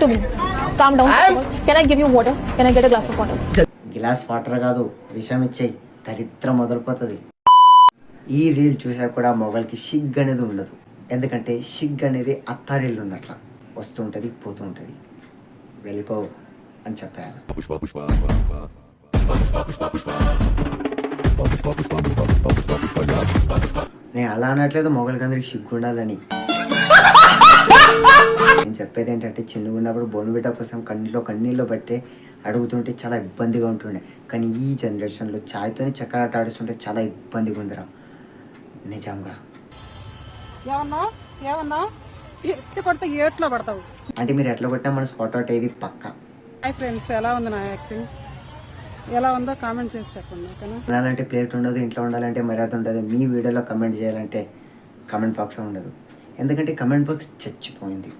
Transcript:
to me. Calm down. Can I give you water? Can I get a glass of water? Glass water కాదు, విషయం ఇచ్చేయి, దరిద్రం మొదలుపోతుంది. ఈ reel చూసా కూడా మొగల్కి సిగ్గు అనేది ఉండదు. ఎందుకంటే సిగ్గు అనేది అత్తారిల్లు ఉన్నట్ల వస్తుంటుంది, పోతుంటుంది. వెళ్ళిపోవు అని చెప్పేయాలి. నేను అలా అనట్లేదు మొగలకి అందరికి సిగ్గు ఉండాలని. నేను చెప్పేది ఏంటంటే చిన్నగా ఉన్నప్పుడు బోన్విటా కోసం కన్నీళ్ళు బట్టే అడుగుతుంటే చాలా ఇబ్బందిగా ఉంటుండే. కానీ ఈ జనరేషన్లో చాయ్తోని చక్కెర ఆడిస్తుంటే చాలా ఇబ్బందిగా ఉందిరా నిజంగా. అంటే మీరు ఎట్లా కొట్టినా మన స్పాట్ అవుట్ అయ్యేది పక్క. హాయ్ ఫ్రెండ్స్, ఎలా ఉంది నా యాక్టింగ్? ఎలా ఉందో కామెంట్ చేసి చెప్పండి. ఉండాలంటే ప్లేట్ ఉండదు, ఇంట్లో ఉండాలంటే మర్యాద ఉండదు. మీ వీడియోలో కమెంట్ చేయాలంటే కమెంట్ బాక్స్ ఉండదు. ఎందుకంటే కమెంట్ బాక్స్ చచ్చిపోయింది.